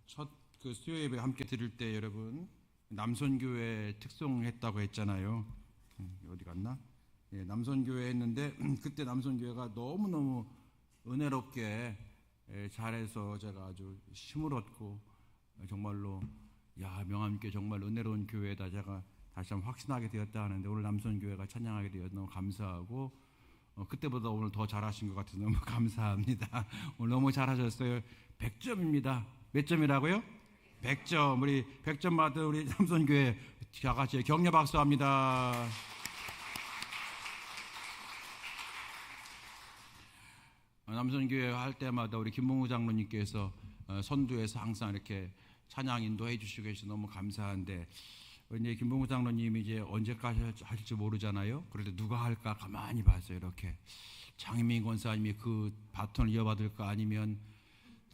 첫 그 수요 예배 함께 드릴 때 여러분 남선교회 특송했다고 했잖아요. 어디 갔나? 예, 남선교회 했는데 그때 남선교회가 너무너무 은혜롭게 잘해서 제가 아주 힘을 얻고 정말로 명함께 정말 은혜로운 교회다 제가 다시 한번 확신하게 되었다 하는데 오늘 남선교회가 찬양하게 되어서 너무 감사하고 그때보다 오늘 더 잘하신 것 같아서 너무 감사합니다. 오늘 너무 잘하셨어요. 100점입니다. 몇 점이라고요? 100점. 우리 100점 받은 우리 남선교회 다 같이 격려 박수합니다. 남선교회 할 때마다 우리 김봉우 장로님께서 선두에서 항상 이렇게 찬양 인도해 주시고 계셔서 너무 감사한데 이제 김봉우 장로님이 이제 언제까지 하실지 모르잖아요. 그런데 누가 할까 가만히 봤어요. 이렇게 장희민 권사님이 그 바톤을 이어받을까 아니면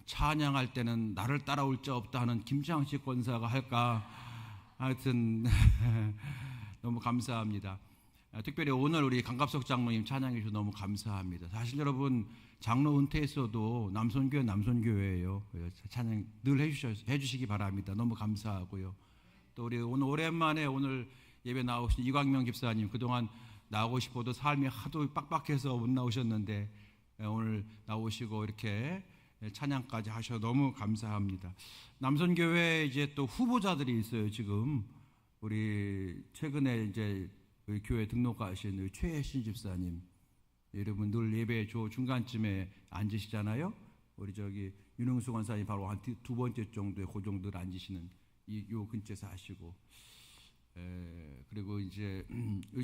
찬양할 때는 나를 따라올 자 없다 하는 김장식 권사가 할까. 하여튼 너무 감사합니다. 특별히 오늘 우리 강갑석 장로님 찬양해 주셔서 너무 감사합니다. 사실 여러분 장로 은퇴했어도 남선교회예요. 찬양 늘 해주시기 바랍니다. 너무 감사하고요. 또 우리 오늘 오랜만에 오늘 예배 나오신 이광명 집사님 그동안 나오고 싶어도 삶이 하도 빡빡해서 못 나오셨는데 오늘 나오시고 이렇게 찬양까지 하셔서 너무 감사합니다. 남선교회 이제 또 후보자들이 있어요. 지금 우리 최근에 이제 우리 교회 등록하신 우리 최혜신 집사님 여러분 늘 예배 중간쯤에 앉으시잖아요. 우리 저기 윤흥수 권사님 바로 한 두 번째 정도에 그 정도를 앉으시는 요 근처에서 하시고 그리고 이제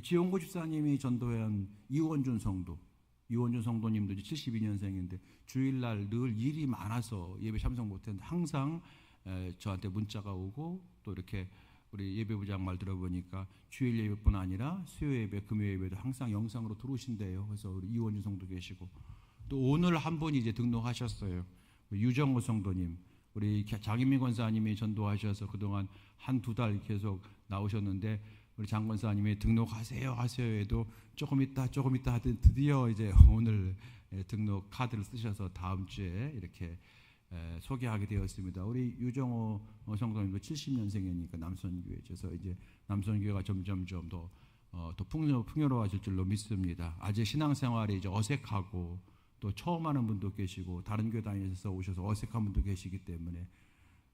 지용고 집사님이 전도한 이원준 성도님도 72년생인데 주일날 늘 일이 많아서 예배 참석 못했는데 항상 저한테 문자가 오고 또 이렇게 우리 예배부장 말 들어보니까 주일 예배뿐 아니라 수요 예배, 금요 예배도 항상 영상으로 들어오신대요. 그래서 우리 이원준 성도 계시고 또 오늘 한 분이 이제 등록하셨어요. 유정호 성도님, 우리 장인민 권사님이 전도하셔서 그동안 한두 달 계속 나오셨는데 우리 장 권사님이 등록하세요 해도 조금 있다 하더니 드디어 이제 오늘 등록 카드를 쓰셔서 다음 주에 이렇게 소개하게 되었습니다. 우리 유정호 성도님도 70년생이니까 남선교회에서 이제 남선교회가 점점점 더 풍요로워질 줄로 믿습니다. 아직 신앙생활이 이제 어색하고 또 처음 하는 분도 계시고 다른 교회 다니셔서 오셔서 어색한 분도 계시기 때문에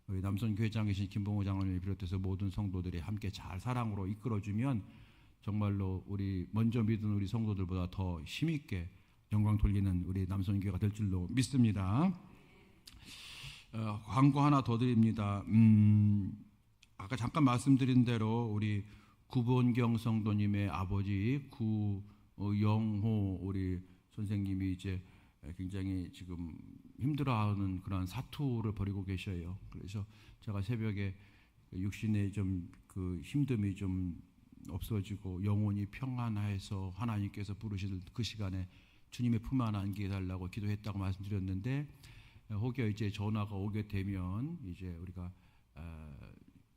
우리 남선교회장 계신 김봉호 장로님을 비롯해서 모든 성도들이 함께 잘 사랑으로 이끌어주면 정말로 우리 먼저 믿은 우리 성도들보다 더 힘있게 영광 돌리는 우리 남선교회가 될 줄로 믿습니다. 광고 하나 더 드립니다. 아까 잠깐 말씀드린 대로 우리 구본경 성도님의 아버지 구영호 우리 선생님이 이제 굉장히 지금 힘들어하는 그런 사투를 벌이고 계셔요. 그래서 제가 새벽에 육신의 좀 그 힘듦이 좀 없어지고 영혼이 평안해서 하나님께서 부르실 그 시간에 주님의 품 안에 안기게 해달라고 기도했다고 말씀드렸는데 혹여 이제 전화가 오게 되면 이제 우리가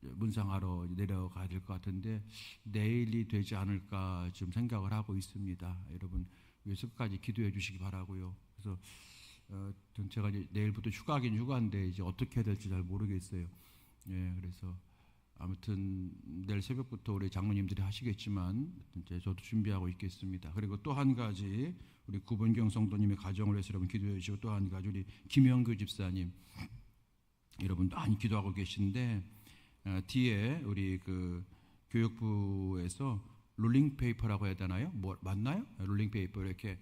문상하러 내려가야 될 것 같은데 내일이 되지 않을까 지금 생각을 하고 있습니다. 여러분 위해서 끝까지 기도해 주시기 바라고요. 그래서 제가 이제 내일부터 휴가긴 휴가인데 이제 어떻게 해야 될지 잘 모르겠어요. 예, 그래서 아무튼 내일 새벽부터 우리 장로님들이 하시겠지만 이제 저도 준비하고 있겠습니다. 그리고 또 한 가지 우리 구본경 성도님의 가정을 위해서 여러분 기도해 주시고 또 한 가지 우리 김영규 집사님 여러분 많이 기도하고 계신데 뒤에 우리 그 교육부에서 롤링페이퍼라고 해야 되나요? 뭐 맞나요? 롤링페이퍼 이렇게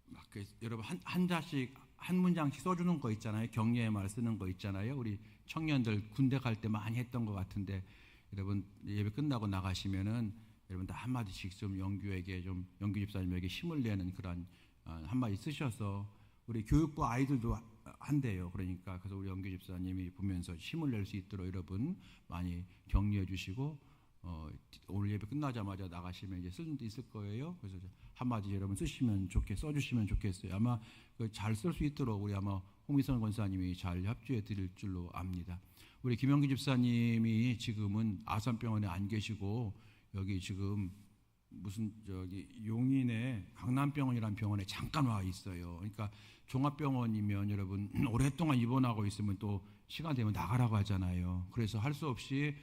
막 여러분 한 자씩 한 문장씩 써주는 거 있잖아요. 격려의 말 쓰는 거 있잖아요. 우리 청년들 군대 갈 때 많이 했던 것 같은데 여러분 예배 끝나고 나가시면은 여러분 다 한마디씩 좀 영규 집사님에게 힘을 내는 그런 한마디 쓰셔서 우리 교육부 아이들도 한대요. 그러니까 그래서 우리 영규 집사님이 보면서 힘을 낼 수 있도록 여러분 많이 격려해 주시고 오늘 예배 끝나자마자 나가시면 이제 쓸 수도 있을 거예요. 그래서 한마디 여러분 써주시면 좋겠어요. 아마 잘 쓸 수 있도록 우리 아마 홍미선 권사님이 잘 협조해 드릴 줄로 압니다. 우리 김영기 집사님이 지금은 아산병원에 안 계시고 여기 지금 무슨 저기 용인의 강남병원이라는 병원에 잠깐 와 있어요. 그러니까 종합병원이면 여러분 오랫동안 입원하고 있으면 또 시간 되면 나가라고 하잖아요. 그래서 할 수 없이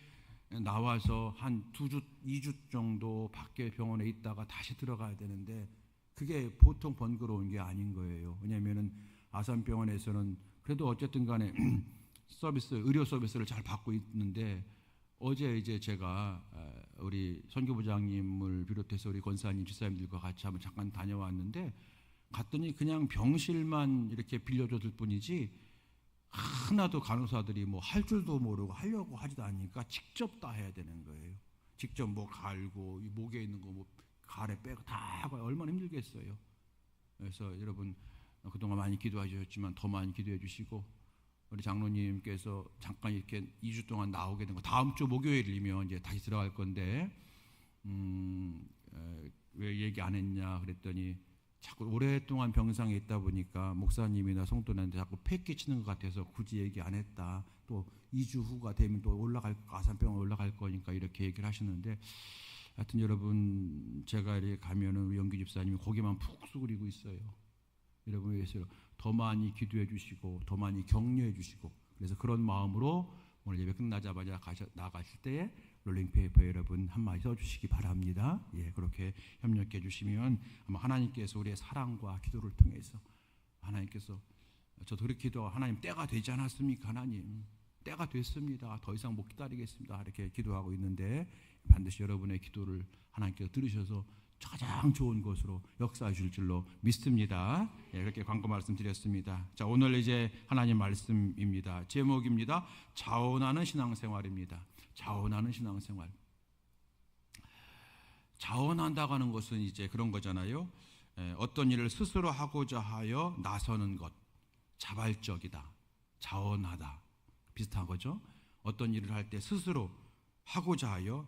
나와서 한 2주, 2주 정도 밖에 병원에 있다가 다시 들어가야 되는데 그게 보통 번거로운 게 아닌 거예요. 왜냐하면은 아산병원에서는 그래도 어쨌든 간에 의료 서비스를 잘 받고 있는데 어제 이제 제가 우리 선교부장님을 비롯해서 우리 권사님, 집사님들과 같이 한번 잠깐 다녀왔는데 갔더니 그냥 병실만 이렇게 빌려줬을 뿐이지 하나도 간호사들이 뭐 할 줄도 모르고 하려고 하지도 않으니까 직접 다 해야 되는 거예요. 직접 뭐 갈고 이 목에 있는 거 뭐 가래 빼고 다 하고 얼마나 힘들겠어요. 그래서 여러분 그동안 많이 기도해 주셨지만 더 많이 기도해 주시고 우리 장로님께서 잠깐 이렇게 2주 동안 나오게 된 거 다음 주 목요일이면 이제 다시 들어갈 건데 왜 얘기 안 했냐 그랬더니 자꾸 오랫동안 병상에 있다 보니까 목사님이나 성도님한테 자꾸 패 끼치는 것 같아서 굳이 얘기 안 했다. 또 2주 후가 되면 또 아산병원 올라갈 거니까 이렇게 얘기를 하시는데 하여튼 여러분 제가 이렇게 가면은 우리 영규 집사님이 고개만 푹 숙이고 있어요. 여러분 위해서 더 많이 기도해 주시고 더 많이 격려해 주시고 그래서 그런 마음으로 오늘 예배 끝나자마자 나가실 때에 롤링페이퍼에 여러분 한마디 써주시기 바랍니다. 예, 그렇게 협력해 주시면 아마 하나님께서 우리의 사랑과 기도를 통해서 하나님께서 저도 그렇게 기도하고 하나님 때가 되지 않았습니까? 하나님 때가 됐습니다. 더 이상 못 기다리겠습니다. 이렇게 기도하고 있는데 반드시 여러분의 기도를 하나님께서 들으셔서 가장 좋은 것으로 역사해 줄 줄로 믿습니다. 예, 이렇게 광고 말씀드렸습니다. 자, 오늘 이제 하나님 말씀입니다. 제목입니다. 자원하는 신앙생활입니다. 자원하는 신앙생활. 자원한다고 하는 것은 이제 그런 거잖아요. 어떤 일을 스스로 하고자 하여 나서는 것. 자발적이다. 자원하다. 비슷한 거죠. 어떤 일을 할 때 스스로 하고자 하여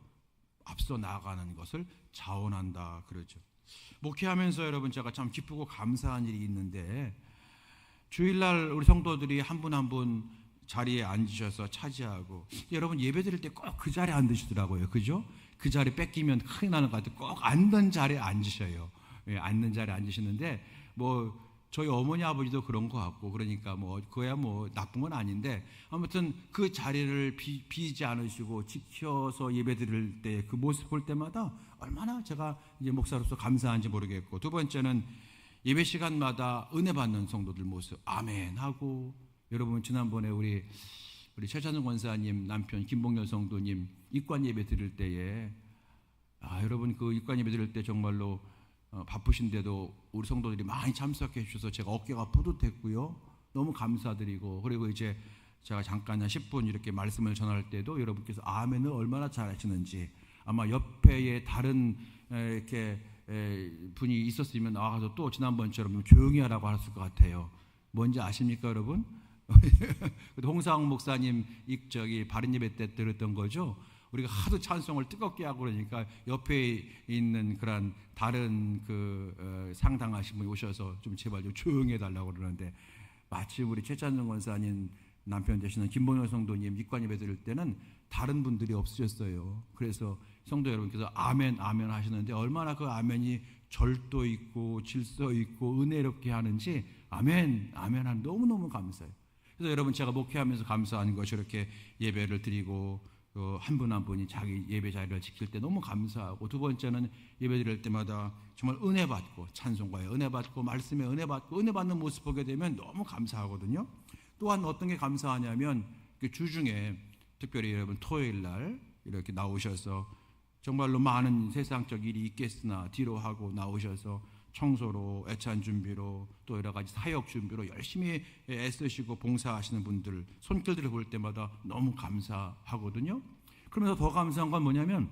앞서 나아가는 것을 자원한다 그러죠. 목회하면서 여러분 제가 참 기쁘고 감사한 일이 있는데 주일날 우리 성도들이 한 분 한 분 자리에 앉으셔서 차지하고 여러분 예배 드릴 때 꼭 그 자리에 앉으시더라고요. 그죠? 그 자리 뺏기면 큰일 나는 것 같아요. 꼭 앉는 자리에 앉으셔요. 예, 앉는 자리에 앉으시는데 뭐 저희 어머니 아버지도 그런 것 같고 그러니까 뭐 그거야 뭐 나쁜 건 아닌데 아무튼 그 자리를 비지 않으시고 지켜서 예배 드릴 때 그 모습 볼 때마다 얼마나 제가 이제 목사로서 감사한지 모르겠고 두 번째는 예배 시간마다 은혜 받는 성도들 모습 아멘 하고 여러분 지난번에 우리 최찬성 권사님 남편 김봉열 성도님 입관 예배 드릴 때에 여러분 그 입관 예배 드릴 때 정말로 바쁘신데도 우리 성도들이 많이 참석해 주셔서 제가 어깨가 뿌듯했고요. 너무 감사드리고 그리고 이제 제가 잠깐 한 10분 이렇게 말씀을 전할 때도 여러분께서 아멘을 얼마나 잘하시는지 아마 옆에 다른 이렇게 분이 있었으면 나와서 또 지난번처럼 조용히 하라고 하셨을 것 같아요. 뭔지 아십니까 여러분? 홍상 목사님 바른 예배 때 들었던 거죠. 우리가 하도 찬송을 뜨겁게 하고 그러니까 옆에 있는 그런 다른 상당하신 분이 오셔서 좀 제발 좀 조용히 해달라고 그러는데 마침 우리 최찬성 권사님 남편 되시는 김봉현 성도님 입관 예배 드릴 때는 다른 분들이 없으셨어요. 그래서 성도 여러분께서 아멘 아멘 하시는데 얼마나 그 아멘이 절도 있고 질서 있고 은혜롭게 하는지 아멘 아멘 하는 너무너무 감사해요. 그래서 여러분 제가 목회하면서 감사한 것이 이렇게 예배를 드리고 한 분 한 분이 자기 예배 자리를 지킬 때 너무 감사하고 두 번째는 예배 드릴 때마다 정말 은혜 받고 찬송가에 은혜 받고 말씀에 은혜 받고 은혜 받는 모습 보게 되면 너무 감사하거든요. 또한 어떤 게 감사하냐면 주중에 특별히 여러분 토요일 날 이렇게 나오셔서 정말로 많은 세상적 일이 있겠으나 뒤로 하고 나오셔서 청소로 애찬 준비로 또 여러 가지 사역 준비로 열심히 애쓰시고 봉사하시는 분들 손길들을 볼 때마다 너무 감사하거든요. 그러면서 더 감사한 건 뭐냐면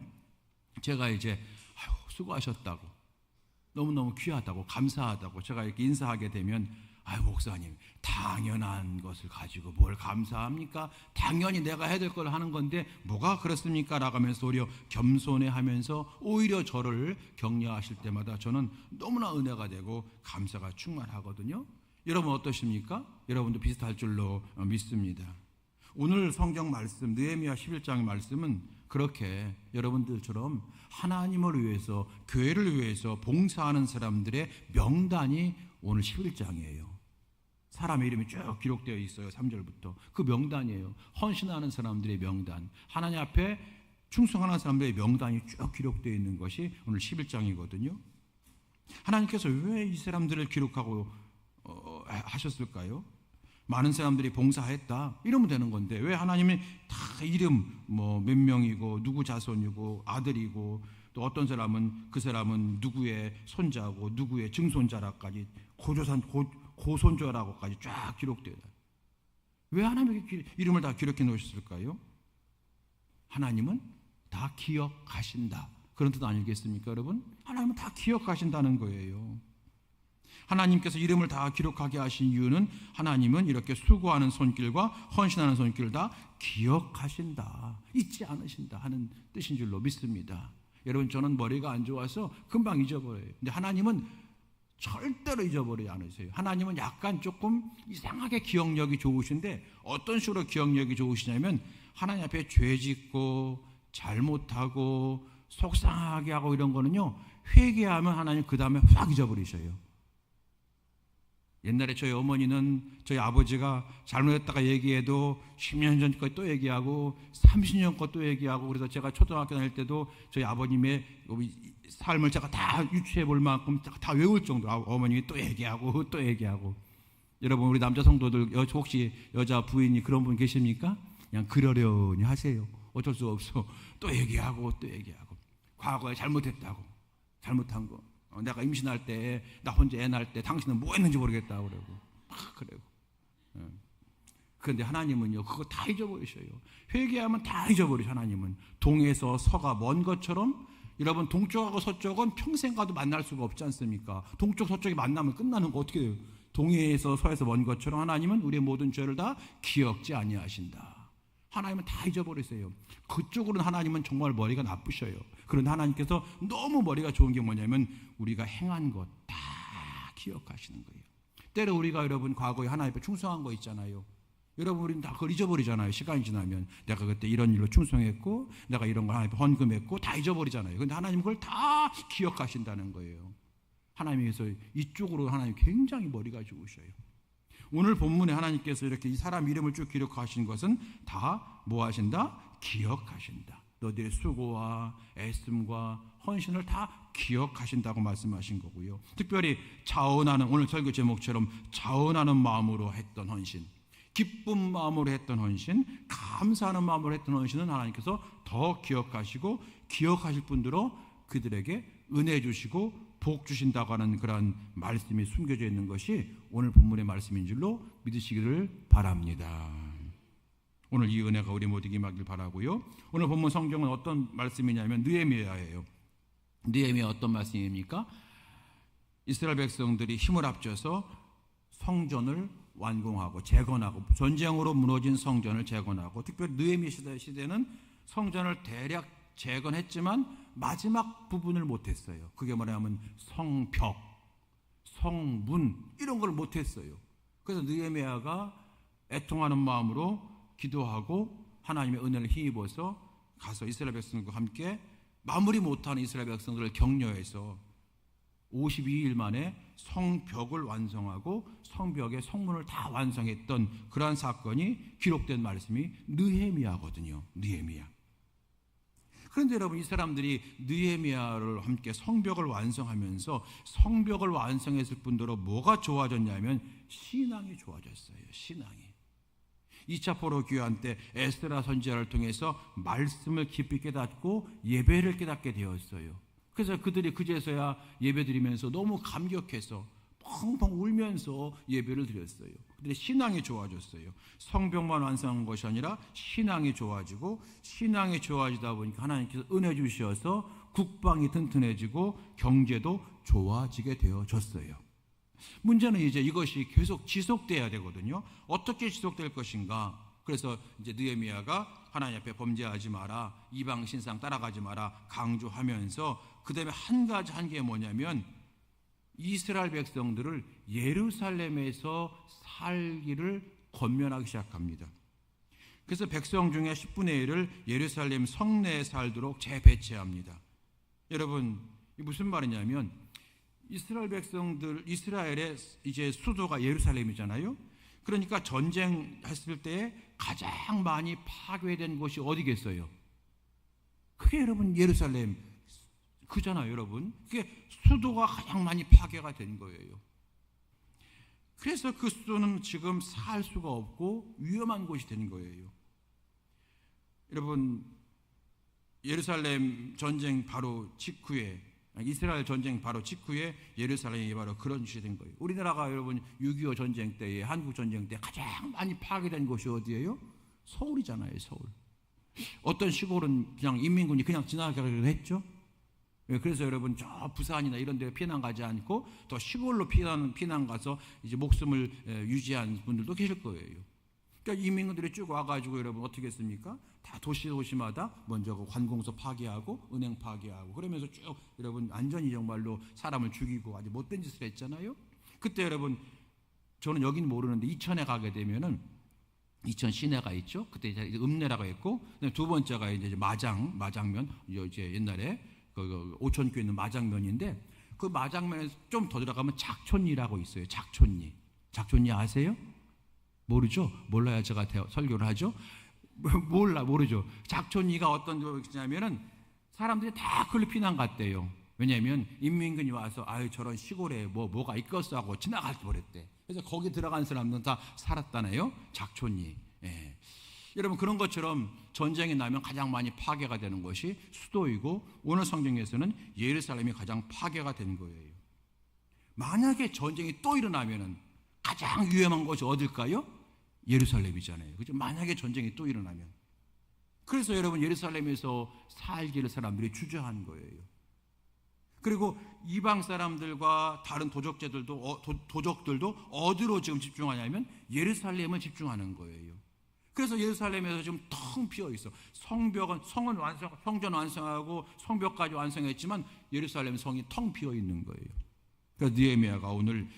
제가 이제 수고하셨다고 너무너무 귀하다고 감사하다고 제가 이렇게 인사하게 되면 목사님 당연한 것을 가지고 뭘 감사합니까? 당연히 내가 해야 될 걸 하는 건데 뭐가 그렇습니까? 라고 하면서 오히려 겸손해하면서 오히려 저를 격려하실 때마다 저는 너무나 은혜가 되고 감사가 충만하거든요. 여러분 어떠십니까? 여러분도 비슷할 줄로 믿습니다. 오늘 성경 말씀 느헤미야 11장의 말씀은 그렇게 여러분들처럼 하나님을 위해서 교회를 위해서 봉사하는 사람들의 명단이 오늘 11장이에요. 사람의 이름이 쭉 기록되어 있어요. 3절부터. 그 명단이에요. 헌신하는 사람들의 명단, 하나님 앞에 충성하는 사람들의 명단이 쭉 기록되어 있는 것이 오늘 11장이거든요. 하나님께서 왜 이 사람들을 기록하고 하셨을까요? 많은 사람들이 봉사했다 이러면 되는 건데 왜 하나님이 다 이름 몇 명이고 누구 자손이고 아들이고 또 어떤 사람은 그 사람은 누구의 손자고 누구의 증손자라까지 고손자라고까지 쫙 기록돼요. 왜 하나님의 이름을 다 기록해 놓으셨을까요? 하나님은 다 기억하신다 그런 뜻 아니겠습니까 여러분? 하나님은 다 기억하신다는 거예요. 하나님께서 이름을 다 기록하게 하신 이유는 하나님은 이렇게 수고하는 손길과 헌신하는 손길을 다 기억하신다, 잊지 않으신다 하는 뜻인 줄로 믿습니다. 여러분 저는 머리가 안 좋아서 금방 잊어버려요. 근데 하나님은 절대로 잊어버리지 않으세요. 하나님은 약간 조금 이상하게 기억력이 좋으신데 어떤 식으로 기억력이 좋으시냐면 하나님 앞에 죄 짓고 잘못하고 속상하게 하고 이런 거는요 회개하면 하나님 그 다음에 확 잊어버리셔요. 옛날에 저희 어머니는 저희 아버지가 잘못했다가 얘기해도 10년 전 거 또 얘기하고 30년 거 또 얘기하고 그래서 제가 초등학교 다닐 때도 저희 아버님의 삶을 제가 다 유추해 볼 만큼 다 외울 정도로 어머님이 또 얘기하고 또 얘기하고. 여러분 우리 남자 성도들 혹시 여자 부인이 그런 분 계십니까? 그냥 그러려니 하세요. 어쩔 수 없어. 또 얘기하고 또 얘기하고 과거에 잘못했다고 잘못한 거 내가 임신할 때 나 혼자 애 낳을 때 당신은 뭐 했는지 모르겠다고 그러고 막 그러고. 그런데 하나님은요 그거 다 잊어버리셔요. 회개하면 다 잊어버리셔. 하나님은 동에서 서가 먼 것처럼 여러분 동쪽하고 서쪽은 평생 가도 만날 수가 없지 않습니까? 동쪽 서쪽이 만나면 끝나는 거 어떻게 돼요? 동해에서 서에서 먼 것처럼 하나님은 우리의 모든 죄를 다 기억지 아니하신다. 하나님은 다 잊어버리세요. 그쪽으로는 하나님은 정말 머리가 나쁘셔요. 그런데 하나님께서 너무 머리가 좋은 게 뭐냐면 우리가 행한 것 다 기억하시는 거예요. 때로 우리가 여러분 과거에 하나님 앞에 충성한 거 있잖아요. 여러분 우리는 다 그걸 잊어버리잖아요. 시간이 지나면 내가 그때 이런 일로 충성했고 내가 이런 거 하나님 앞에 헌금했고 다 잊어버리잖아요. 그런데 하나님은 그걸 다 기억하신다는 거예요. 하나님께서 이쪽으로 하나님 굉장히 머리가 좋으셔요. 오늘 본문에 하나님께서 이렇게 이 사람 이름을 쭉 기록하신 것은 다 뭐 하신다? 기억하신다. 너희들의 수고와 애씀과 헌신을 다 기억하신다고 말씀하신 거고요. 특별히 자원하는 오늘 설교 제목처럼 자원하는 마음으로 했던 헌신, 기쁜 마음으로 했던 헌신, 감사하는 마음으로 했던 헌신은 하나님께서 더 기억하시고 기억하실 분들로 그들에게 은혜 주시고 복 주신다고 하는 그런 말씀이 숨겨져 있는 것이 오늘 본문의 말씀인 줄로 믿으시기를 바랍니다. 오늘 이 은혜가 우리 모두에게 임하길 바라고요. 오늘 본문 성경은 어떤 말씀이냐면 느헤미야예요. 느헤미야 어떤 말씀입니까? 이스라엘 백성들이 힘을 합쳐서 성전을 완공하고 재건하고 전쟁으로 무너진 성전을 재건하고 특별히 느헤미야 시대는 성전을 대략 재건했지만 마지막 부분을 못했어요. 그게 뭐냐면 성벽, 성문 이런 걸 못했어요. 그래서 느헤미야가 애통하는 마음으로 기도하고 하나님의 은혜를 힘입어서 가서 이스라엘 백성들과 함께 마무리 못하는 이스라엘 백성들을 격려해서 52일 만에 성벽을 완성하고 성벽의 성문을 다 완성했던 그러한 사건이 기록된 말씀이 느헤미야거든요. 느헤미야. 그런데 여러분 이 사람들이 느헤미야를 함께 성벽을 완성하면서 성벽을 완성했을 뿐더러 뭐가 좋아졌냐면 신앙이 좋아졌어요. 신앙이. 2차 포로 귀환 때 에스라 선지자를 통해서 말씀을 깊이 깨닫고 예배를 깨닫게 되었어요. 그래서 그들이 그제서야 예배 드리면서 너무 감격해서 펑펑 울면서 예배를 드렸어요. 그들의 신앙이 좋아졌어요. 성벽만 완성한 것이 아니라 신앙이 좋아지고 신앙이 좋아지다 보니까 하나님께서 은혜 주셔서 국방이 튼튼해지고 경제도 좋아지게 되어졌어요. 문제는 이제 이것이 계속 지속돼야 되거든요. 어떻게 지속될 것인가? 그래서 이제 느헤미야가 하나님 앞에 범죄하지 마라, 이방 신상 따라가지 마라 강조하면서 그 다음에 한 가지 한 게 뭐냐면 이스라엘 백성들을 예루살렘에서 살기를 권면하기 시작합니다. 그래서 백성 중에 10분의 1을 예루살렘 성내에 살도록 재배치합니다. 여러분 이 무슨 말이냐면 이스라엘 백성들, 이스라엘의 이제 수도가 예루살렘이잖아요. 그러니까 전쟁했을 때 가장 많이 파괴된 곳이 어디겠어요? 그게 여러분 예루살렘 그잖아요, 여러분. 그게 수도가 가장 많이 파괴가 된 거예요. 그래서 그 수도는 지금 살 수가 없고 위험한 곳이 된 거예요. 여러분, 예루살렘 전쟁 바로 직후에, 이스라엘 전쟁 바로 직후에 예루살렘이 바로 그런 짓이 된 거예요. 우리나라가 여러분 6.25 전쟁 때에, 한국 전쟁 때 가장 많이 파괴된 곳이 어디예요? 서울이잖아요, 서울. 어떤 시골은 그냥 인민군이 그냥 지나가기로 했죠. 그래서 여러분 저 부산이나 이런 데 피난 가지 않고 또 시골로 피난 가서 이제 목숨을 유지한 분들도 계실 거예요. 그러니까 이민군들이 쭉 와가지고 여러분 어떻게 했습니까? 다 도시마다 먼저 관공서 파괴하고 은행 파괴하고 그러면서 쭉 여러분 완전히 정말로 사람을 죽이고 아주 못된 짓을 했잖아요. 그때 여러분 저는 여기는 모르는데 이천에 가게 되면은 이천 시내가 있죠. 그때 이제 읍내라고 했고 두 번째가 이제 마장면 이제 옛날에 그 오천교에 있는 마장면인데 그 마장면에서 좀 더 들어가면 작촌리라고 있어요. 작촌리 아세요? 모르죠? 몰라야 제가 설교를 하죠. 모르죠. 작촌리가 어떤 곳이냐면은 사람들이 다 그걸로 피난 갔대요. 왜냐하면 인민군이 와서 아유 저런 시골에 뭐가 있겠어 하고 지나갈 뻔했대. 그래서 거기 들어간 사람들은 다 살았다네요. 작촌리. 예. 여러분 그런 것처럼 전쟁이 나면 가장 많이 파괴가 되는 것이 수도이고 오늘 성경에서는 예루살렘이 가장 파괴가 된 거예요. 만약에 전쟁이 또 일어나면은 가장 위험한 곳이 어딜까요? 예루살렘이잖아요. 그죠? 만약에 전쟁이 또 일어나면. 그래서 여러분 예루살렘에서 살기를 사람들이 주저한 거예요. 그리고 이방 사람들과 다른 도적들도 어디로 지금 집중하냐면 예루살렘을 집중하는 거예요. 그래서 예루살렘에서 지금 텅 비어 있어. 성전 완성하고 성벽까지 완성했지만 예루살렘 성이 텅 비어 있는 거예요. 그래서 느헤미야가 오늘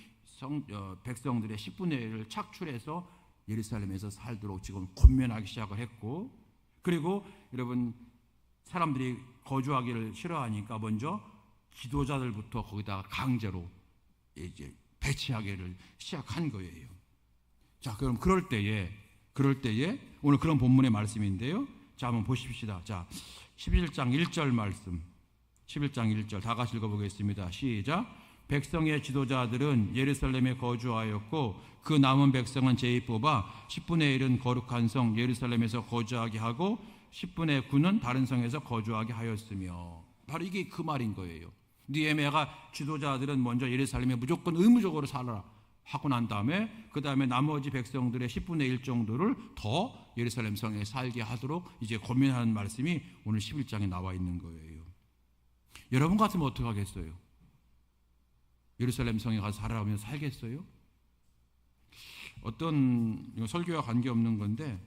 백성들의 10분의 1을 착출해서 예루살렘에서 살도록 지금 권면하기 시작을 했고, 그리고 여러분 사람들이 거주하기를 싫어하니까 먼저 지도자들부터 거기다가 강제로 이제 배치하기를 시작한 거예요. 자, 그럼 그럴 때에 오늘 그런 본문의 말씀인데요. 자, 한번 보십시다. 자, 11장 1절 말씀. 11장 1절 다 같이 읽어보겠습니다. 시작. 백성의 지도자들은 예루살렘에 거주하였고 그 남은 백성은 제의 뽑아 10분의 1은 거룩한 성 예루살렘에서 거주하게 하고 10분의 9는 다른 성에서 거주하게 하였으며, 바로 이게 그 말인 거예요. 느헤미야가 지도자들은 먼저 예루살렘에 무조건 의무적으로 살아라 하고 난 다음에 그 다음에 나머지 백성들의 10분의 1 정도를 더 예루살렘 성에 살게 하도록 이제 권면하는 말씀이 오늘 11장에 나와 있는 거예요. 여러분 같으면 어떻게 하겠어요? 예루살렘 성에 가서 살아가면 살겠어요? 어떤 설교와 관계없는 건데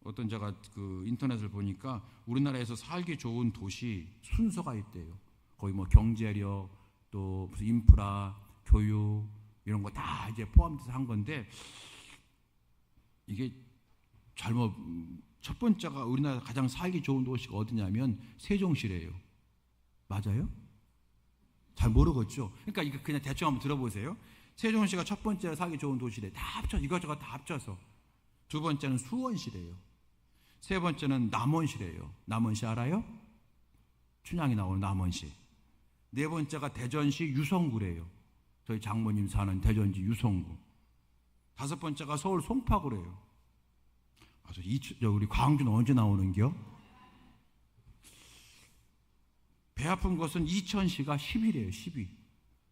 어떤 제가 그 인터넷을 보니까 우리나라에서 살기 좋은 도시 순서가 있대요. 거의 뭐 경제력 또 무슨 인프라, 교육 이런 거 다 이제 포함돼서 한 건데 이게 잘못 첫 번째가 우리나라 가장 살기 좋은 도시가 어디냐면 세종시래요. 맞아요? 잘 모르겠죠. 그러니까 이거 그냥 대충 한번 들어보세요. 세종시가 첫 번째로 살기 좋은 도시래. 다 합쳐 이것저것 다 합쳐서. 두 번째는 수원시래요. 세 번째는 남원시래요. 남원시 알아요? 춘향이 나오는 남원시. 네 번째가 대전시 유성구래요. 저희 장모님 사는 대전시 유성구. 다섯 번째가 서울 송파구래요. 우리 광주는 언제 나오는겨? 배 아픈 것은 이천시가 10위래요. 10위.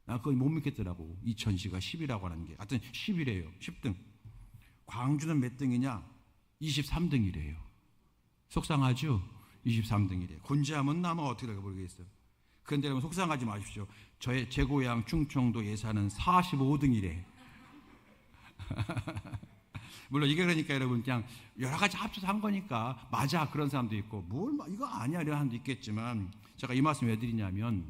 나 그거 못 믿겠더라고. 이천시가 10위라고 하는 게. 하여튼 10위래요. 10등. 광주는 몇 등이냐? 23등이래요. 속상하죠? 23등이래요. 곤지암은 나면 어떻게 될까 모르겠어요. 그런데 여러분 속상하지 마십시오. 제 고향 충청도 예산은 45등이래. 물론 이게 그러니까 여러분 그냥 여러 가지 합쳐서 한 거니까 맞아 그런 사람도 있고 이거 아니야 이런 사람도 있겠지만 제가 이 말씀 왜 드리냐면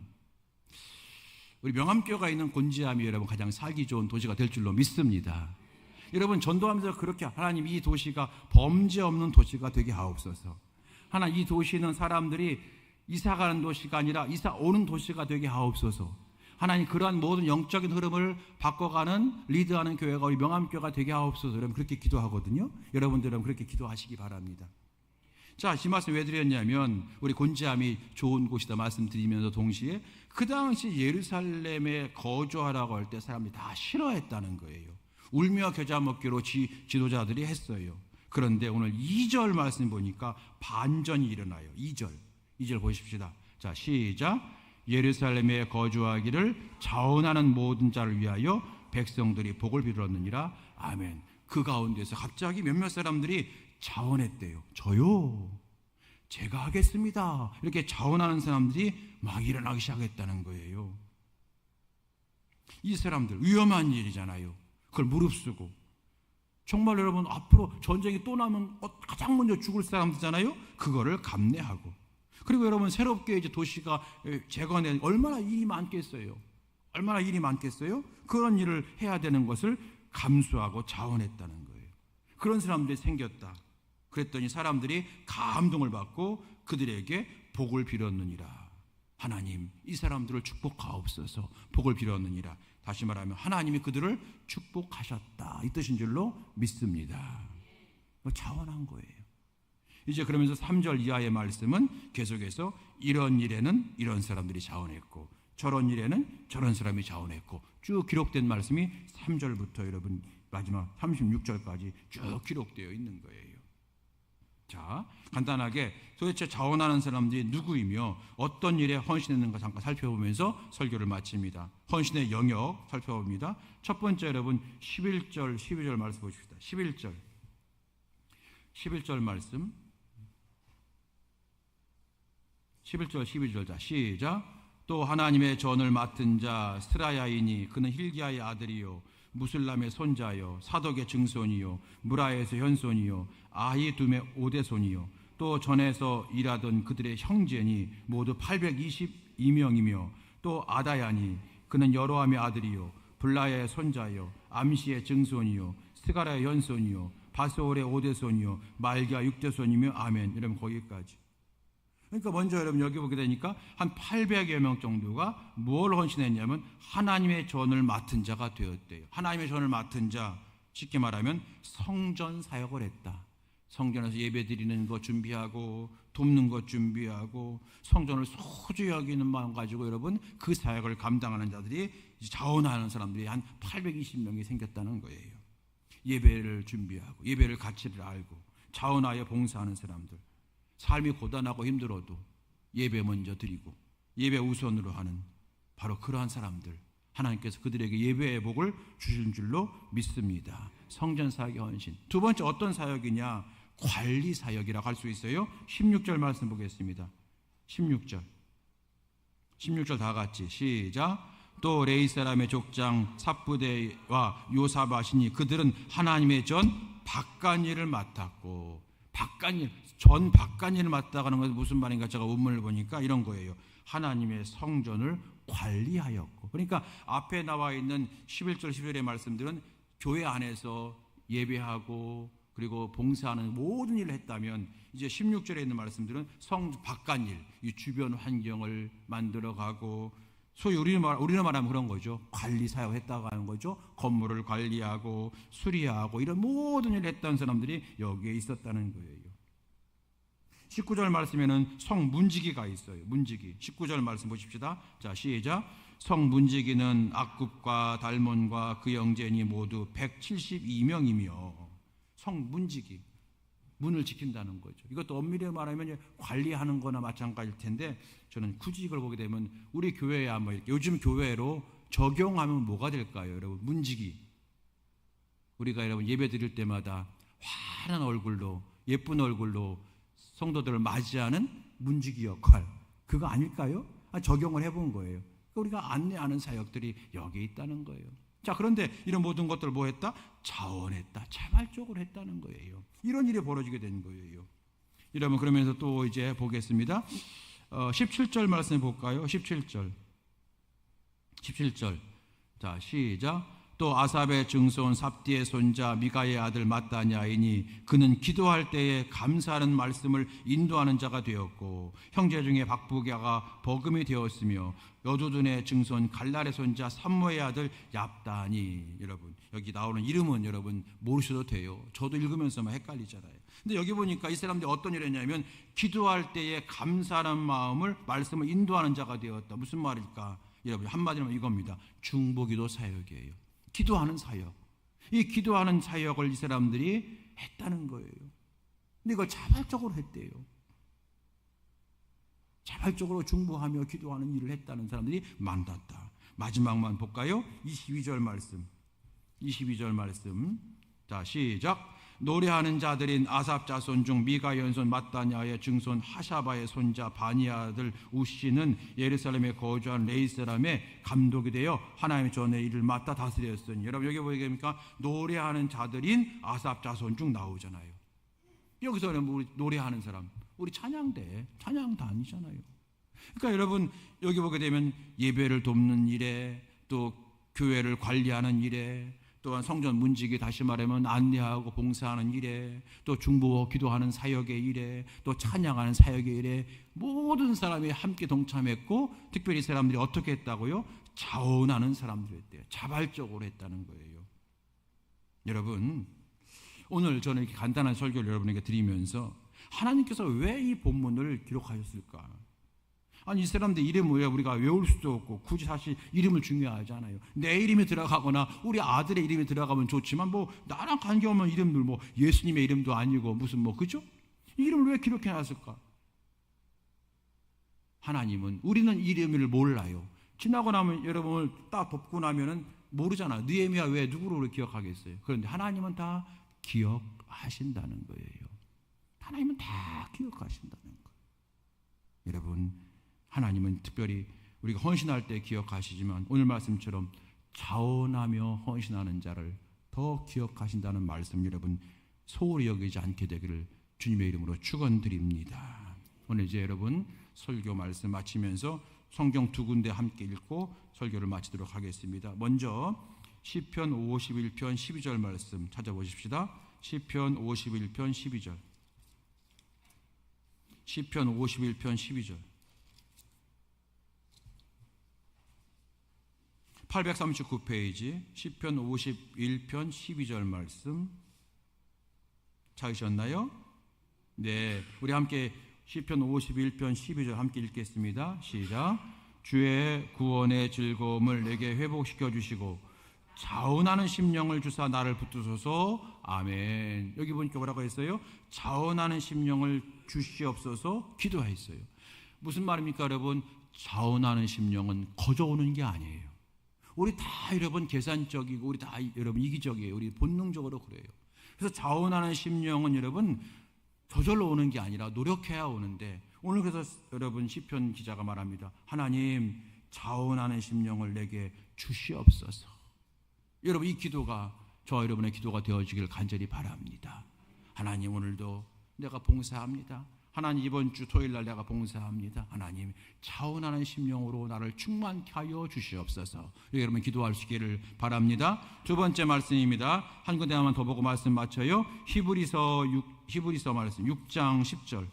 우리 명암교가 있는 곤지암이 여러분 가장 살기 좋은 도시가 될 줄로 믿습니다. 여러분 전도하면서 그렇게 하나님 이 도시가 범죄 없는 도시가 되게 하옵소서. 하나님 이 도시는 사람들이 이사 가는 도시가 아니라 이사 오는 도시가 되게 하옵소서. 하나님 그러한 모든 영적인 흐름을 바꿔가는 리드하는 교회가 우리 명암교회가 되게 하옵소서. 여러분 그렇게 기도하거든요. 여러분들은 그렇게 기도하시기 바랍니다. 자, 이 말씀 왜 드렸냐면 우리 곤지암이 좋은 곳이다 말씀드리면서 동시에 그 당시 예루살렘에 거주하라고 할 때 사람들이 다 싫어했다는 거예요. 울며 겨자 먹기로 지도자들이 했어요. 그런데 오늘 2절 말씀 보니까 반전이 일어나요. 2절 보십시다. 자, 시작. 예루살렘에 거주하기를 자원하는 모든 자를 위하여 백성들이 복을 빌었느니라. 아멘. 그 가운데서 갑자기 몇몇 사람들이 자원했대요. 저요? 제가 하겠습니다. 이렇게 자원하는 사람들이 막 일어나기 시작했다는 거예요. 이 사람들 위험한 일이잖아요. 그걸 무릅쓰고 정말 여러분 앞으로 전쟁이 또 나면 가장 먼저 죽을 사람들잖아요. 그거를 감내하고 그리고 여러분 새롭게 이제 도시가 재건해 얼마나 일이 많겠어요. 얼마나 일이 많겠어요. 그런 일을 해야 되는 것을 감수하고 자원했다는 거예요. 그런 사람들이 생겼다. 그랬더니 사람들이 감동을 받고 그들에게 복을 빌었느니라. 하나님 이 사람들을 축복하옵소서. 복을 빌었느니라. 다시 말하면 하나님이 그들을 축복하셨다 이 뜻인 줄로 믿습니다. 자원한 거예요. 이제 그러면서 3절 이하의 말씀은 계속해서 이런 일에는 이런 사람들이 자원했고 저런 일에는 저런 사람이 자원했고 쭉 기록된 말씀이 3절부터 여러분 마지막 36절까지 쭉 기록되어 있는 거예요. 자, 간단하게 도대체 자원하는 사람들이 누구이며 어떤 일에 헌신했는가 잠깐 살펴보면서 설교를 마칩니다. 헌신의 영역 살펴봅니다. 첫 번째 여러분 11절 12절 말씀 보십시다. 11절 말씀 11절 12절 자 시작. 또 하나님의 전을 맡은 자 스라야이니 그는 힐기야의 아들이요 무슬람의 손자요 사독의 증손이요 무라에서 현손이요 아히둠의 오대손이요 또 전에서 일하던 그들의 형제니 모두 822명이며 또 아다야니 그는 여로함의 아들이요 블라야의 손자요 암시의 증손이요 스가라의 현손이요 바소올의 오대손이요 말기야 육대손이며 아멘. 이러면 거기까지. 그러니까 먼저 여러분 여기 보게 되니까 한 800여 명 정도가 뭘 헌신했냐면 하나님의 전을 맡은 자가 되었대요. 하나님의 전을 맡은 자, 쉽게 말하면 성전 사역을 했다. 성전에서 예배 드리는 것 준비하고 돕는 것 준비하고 성전을 소중히 여기는 마음 가지고 여러분 그 사역을 감당하는 자들이 자원하는 사람들이 한 820명이 생겼다는 거예요. 예배를 준비하고 예배를 가치를 알고 자원하여 봉사하는 사람들, 삶이 고단하고 힘들어도 예배 먼저 드리고 예배 우선으로 하는 바로 그러한 사람들, 하나님께서 그들에게 예배의 복을 주신 줄로 믿습니다. 성전 사역의 헌신. 두 번째 어떤 사역이냐? 관리 사역이라고 할 수 있어요. 16절 말씀 보겠습니다. 16절 다 같이 시작. 또 레이 사람의 족장 삽부대와 요사바시니 그들은 하나님의 전 바깥일을 맡았고, 바깥일, 전 바깥일을 맡다가는 것은 무슨 말인가 제가 원문을 보니까 이런 거예요. 하나님의 성전을 관리하였고. 그러니까 앞에 나와 있는 11절 12절의 말씀들은 교회 안에서 예배하고 그리고 봉사하는 모든 일을 했다면, 이제 16절에 있는 말씀들은 성 바깥일, 이 주변 환경을 만들어가고, 소위 우리는 말하면 그런 거죠. 관리 사역했다고 하는 거죠. 건물을 관리하고 수리하고 이런 모든 일을 했던 사람들이 여기에 있었다는 거예요. 19절 말씀에는 성 문지기가 있어요. 문지기. 19절 말씀 보십시다. 자, 시작. 성 문지기는 악굽과 달몬과 그 영제니 모두 172명이며, 성 문지기, 문을 지킨다는 거죠. 이것도 엄밀히 말하면 관리하는 거나 마찬가지일 텐데, 저는 굳이 이걸 보게 되면 우리 교회에 한번 이렇게 요즘 교회로 적용하면 뭐가 될까요? 여러분, 문지기. 우리가 여러분 예배 드릴 때마다 환한 얼굴로, 예쁜 얼굴로 성도들을 맞이하는 문지기 역할, 그거 아닐까요? 적용을 해본 거예요. 우리가 안내하는 사역들이 여기에 있다는 거예요. 자, 그런데 이런 모든 것들을 뭐 했다? 자원했다. 자발적으로 했다는 거예요. 이런 일이 벌어지게 된 거예요. 여러분, 그러면서 또 이제 보겠습니다. 17절 말씀 볼까요? 17절. 자, 시작. 또 아삽의 증손 삽디의 손자 미가의 아들 마따냐이니 그는 기도할 때에 감사하는 말씀을 인도하는 자가 되었고 형제 중에 박부가가 버금이 되었으며 여두둔의 증손 갈랄의 손자 삼모의 아들 얍다니. 여러분 여기 나오는 이름은 여러분 모르셔도 돼요. 저도 읽으면서만 헷갈리잖아요. 근데 여기 보니까 이 사람들이 어떤 일을 했냐면 기도할 때에 감사하는 마음을 말씀을 인도하는 자가 되었다. 무슨 말일까? 여러분 한마디로 이겁니다. 중보기도 사역이에요. 기도하는 사역. 이 기도하는 사역을 이 사람들이 했다는 거예요. 근데 이걸 자발적으로 했대요. 자발적으로 중보하며 기도하는 일을 했다는 사람들이 많았다. 마지막만 볼까요? 22절 말씀. 22절 말씀. 자, 시작. 노래하는 자들인 아삽 자손 중 미가 연손 마따냐의 증손 하샤바의 손자 바니아 아들 우시는 예루살렘에 거주한 레이 사람의 감독이 되어 하나님의 전의 일을 맡아 다스렸으니. 여러분 여기 보니까 노래하는 자들인 아삽 자손 중 나오잖아요. 여기서는 우리 노래하는 사람, 우리 찬양단이잖아요. 그러니까 여러분 여기 보게 되면 예배를 돕는 일에, 또 교회를 관리하는 일에, 또한 성전 문지기 다시 말하면 안내하고 봉사하는 일에, 또 중보 기도하는 사역의 일에, 또 찬양하는 사역의 일에 모든 사람이 함께 동참했고, 특별히 이 사람들이 어떻게 했다고요? 자원하는 사람들이었대요. 자발적으로 했다는 거예요. 여러분 오늘 저는 이렇게 간단한 설교를 여러분에게 드리면서 하나님께서 왜 이 본문을 기록하셨을까? 아니 이 사람들 이름 우리가 외울 수도 없고 굳이 사실 이름을 중요하지 않아요. 내 이름이 들어가거나 우리 아들의 이름이 들어가면 좋지만 뭐 나랑 관계없는 이름들, 뭐 예수님의 이름도 아니고 무슨 뭐 그죠? 이 이름을 왜 기록해놨을까? 하나님은, 우리는 이름을 몰라요. 지나고 나면 여러분을 딱 덮고 나면은 모르잖아. 느헤미야 왜 누구를 기억하겠어요? 그런데 하나님은 다 기억하신다는 거예요. 하나님은 다 기억하신다는 거예요. 여러분 하나님은 특별히 우리가 헌신할 때 기억하시지만 오늘 말씀처럼 자원하며 헌신하는 자를 더 기억하신다는 말씀 여러분 소홀히 여기지 않게 되기를 주님의 이름으로 축원드립니다. 오늘 이제 여러분 설교 말씀 마치면서 성경 두 군데 함께 읽고 설교를 마치도록 하겠습니다. 먼저 시편 51편 12절 말씀 찾아보십시다. 시편 51편 12절. 시편 51편 12절. 839페이지 시편 51편 12절 말씀 찾으셨나요? 네, 우리 함께 시편 51편 12절 함께 읽겠습니다. 시작. 주의 구원의 즐거움을 내게 회복시켜 주시고 자원하는 심령을 주사 나를 붙드소서. 아멘. 여기 보니까 뭐라고 했어요? 자원하는 심령을 주시옵소서 기도했어요. 무슨 말입니까 여러분? 자원하는 심령은 거저오는 게 아니에요. 우리 다 여러분 계산적이고 우리 다 여러분 이기적이에요. 우리 본능적으로 그래요. 그래서 자원하는 심령은 여러분 저절로 오는 게 아니라 노력해야 오는데, 오늘 그래서 여러분 시편 기자가 말합니다. 하나님 자원하는 심령을 내게 주시옵소서. 여러분 이 기도가 저와 여러분의 기도가 되어지길 간절히 바랍니다. 하나님 오늘도 내가 봉사합니다. 하나님 이번 주 토요일 날 내가 봉사합니다. 하나님 자원하는 심령으로 나를 충만케 하여 주시옵소서. 여러분 기도할 수 있기를 바랍니다. 두 번째 말씀입니다. 한 군데만 더 보고 말씀 마쳐요. 히브리서 말씀 6장 10절.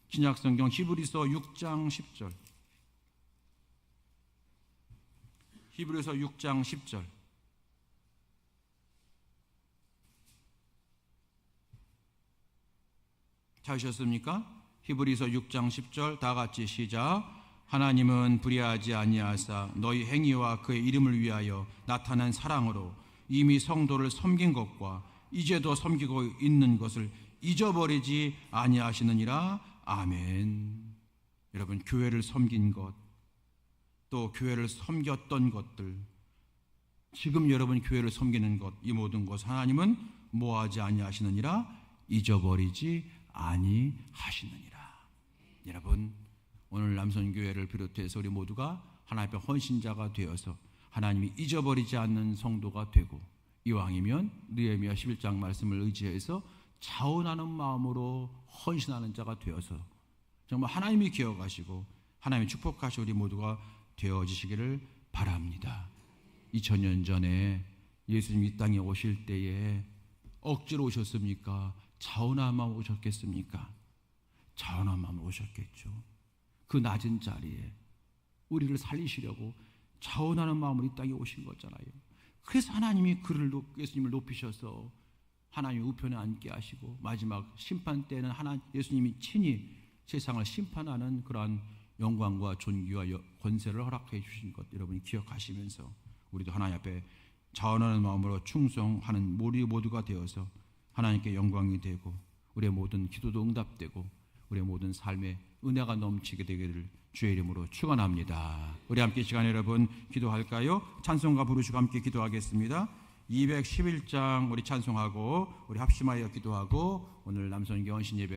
신약성경 히브리서 6장 10절. 히브리서 6장 10절. 찾으셨습니까? 히브리서 6장 10절 다 같이 시작. 하나님은 불의하지 아니하사 너희 행위와 그의 이름을 위하여 나타난 사랑으로 이미 성도를 섬긴 것과 이제도 섬기고 있는 것을 잊어버리지 아니하시느니라. 아멘. 여러분 교회를 섬긴 것, 또 교회를 섬겼던 것들, 지금 여러분 교회를 섬기는 것, 이 모든 것 하나님은 뭐하지 아니하시느니라. 잊어버리지 아니하시느니라. 여러분 오늘 남선교회를 비롯해서 우리 모두가 하나님 앞에 헌신자가 되어서 하나님이 잊어버리지 않는 성도가 되고, 이왕이면 느헤미야 11장 말씀을 의지해서 자원하는 마음으로 헌신하는 자가 되어서 정말 하나님이 기억하시고 하나님이 축복하시고 우리 모두가 되어지시기를 바랍니다. 2000년 전에 예수님 이 땅에 오실 때에 억지로 오셨습니까? 차원한 마음으로 오셨겠습니까? 차원한 마음으로 오셨겠죠. 그 낮은 자리에 우리를 살리시려고 차원하는 마음으로 이 땅에 오신 거잖아요. 그래서 하나님이 예수님을 높이셔서 하나님 우편에 앉게 하시고 마지막 심판 때는 예수님이 친히 세상을 심판하는 그러한 영광과 존귀와 권세를 허락해 주신 것 여러분이 기억하시면서 우리도 하나님 앞에 자원하는 마음으로 충성하는 우리 모두가 되어서 하나님께 영광이 되고 우리의 모든 기도도 응답되고 우리의 모든 삶에 은혜가 넘치게 되기를 주의 이름으로 축원합니다. 우리 함께 시간 여러분 기도할까요? 찬송가 부르시고 함께 기도하겠습니다. 211장 우리 찬송하고 우리 합심하여 기도하고 오늘 남성교 헌신 예배